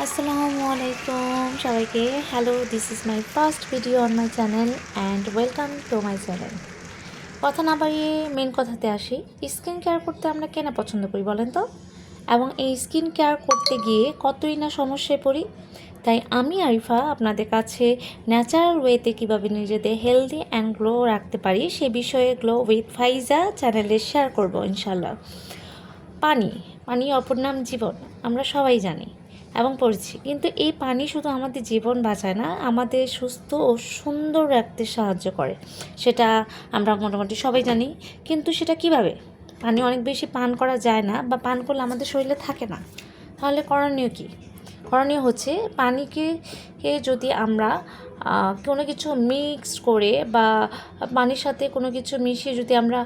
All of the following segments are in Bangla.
আসসালামু আলাইকুম সবাইকে। Hello, this is my first video on my channel and welcome to my channel. কথা না বাড়িয়ে মেন কথাতে আসি। স্কিন কেয়ার করতে আমরা কেন পছন্দ করি বলেন তো? এবং এই স্কিন কেয়ার করতে গিয়ে কতই না সমস্যায় পড়ি। তাই আমি আরিফা আপনাদের কাছে ন্যাচারাল ওয়েতে কীভাবে নিজেদের হেলদি অ্যান্ড গ্লো রাখতে পারি সে বিষয়ে গ্লো উইথ ফাইজা চ্যানেলে শেয়ার করব ইনশাল্লাহ। পানি অপর নাম জীবন, আমরা সবাই জানি এবং পড়ছি। কিন্তু এই পানি শুধু আমাদের জীবন বাঁচায় না, আমাদের সুস্থ ও সুন্দর রাখতে সাহায্য করে। সেটা আমরা মোটামুটি সবাই জানি। কিন্তু সেটা কিভাবে? পানি অনেক বেশি পান করা যায় না, বা পান করলে আমাদের শরীরে থাকে না। তাহলে করণীয় কী? করণীয় হচ্ছে যদি আমরা কোনো কিছু মিক্সড করে বা পানির সাথে কোনো কিছু মিশিয়ে যদি আমরা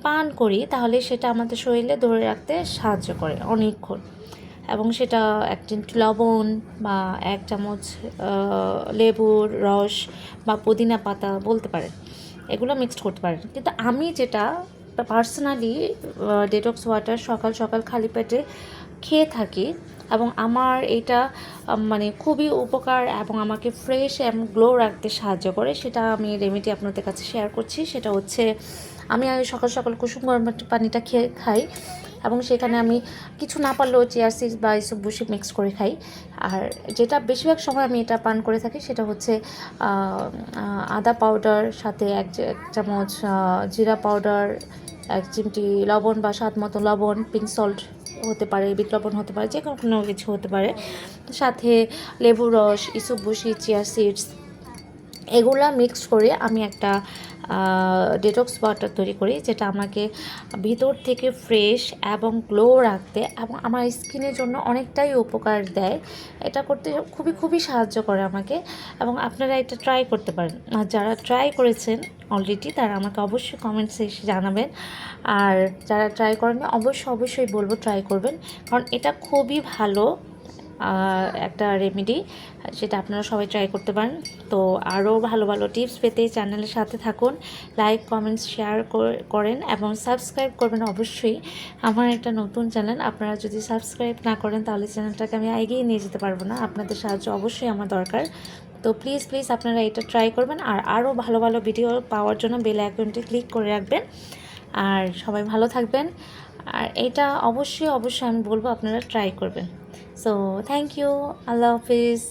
পান করি, তাহলে সেটা আমাদের শরীরে ধরে রাখতে সাহায্য করে অনেকক্ষণ। এবং সেটা এক চিমটি লবণ বা এক চামচ লেবুর রস বা পুদিনা পাতা বলতে পারেন, এগুলো মিক্সড করতে পারেন। কিন্তু আমি যেটা পার্সোনালি ডেটক্স ওয়াটার সকাল সকাল খালি পেটে খেয়ে থাকি, এবং আমার এটা মানে খুবই উপকার এবং আমাকে ফ্রেশ এবং গ্লো রাখতে সাহায্য করে, সেটা আমি রেমেডি আপনাদের কাছে শেয়ার করছি। সেটা হচ্ছে, আমি সকাল সকাল কুসুম গরম পানিটা খাই, এবং সেখানে আমি কিছু না পারলেও চিয়া সিডস বা এইসব বসে মিক্স করে খাই। আর যেটা বেশিরভাগ সময় আমি এটা পান করে থাকি সেটা হচ্ছে আদা পাউডার, সাথে এক চামচ জিরা পাউডার, এক চিমটি লবণ বা স্বাদ মতো লবণ, পিঙ্ক সল্ট হতে পারে, বিট লবণ হতে পারে, যে কোনো কিছু হতে পারে, সাথে লেবু রস, ইসবগুশি, চিয়া সিডস, এগুলা মিক্সড করে আমি একটা ডেটক্স ওয়াটার তৈরি করি, যেটা আমাকে ভিতর থেকে ফ্রেশ এবং গ্লো রাখতে এবং আমার স্কিনের জন্য অনেকটাই উপকার দেয়। এটা করতে খুবই সাহায্য করে আমাকে, এবং আপনারা এটা ট্রাই করতে পারেন। আর যারা ট্রাই করেছেন অলরেডি তারা আমাকে অবশ্যই কমেন্টসে এসে জানাবেন। আর যারা ট্রাই করেননি অবশ্যই বলবো ট্রাই করবেন, কারণ এটা খুবই ভালো একটা রেমেডি, সেটা আপনারা সবাই ট্রাই করতে পারেন। তো আরও ভালো ভালো টিপস পেতে চ্যানেলের সাথে থাকুন, লাইক কমেন্টস শেয়ার করেন এবং সাবস্ক্রাইব করবেন অবশ্যই। আমার একটা নতুন চ্যানেল, আপনারা যদি সাবস্ক্রাইব না করেন তাহলে চ্যানেলটাকে আমি এগিয়ে নিয়ে যেতে পারবো না। আপনাদের সাহায্য অবশ্যই আমার দরকার। তো প্লিজ আপনারা এটা ট্রাই করবেন, আর আরও ভালো ভালো ভিডিও পাওয়ার জন্য বেল আইকনটি ক্লিক করে রাখবেন। আর সবাই ভালো থাকবেন, আর এটা অবশ্যই আমি বলবো আপনারা ট্রাই করবেন। সো থ্যাংক ইউ, আল্লাহ হাফিজ।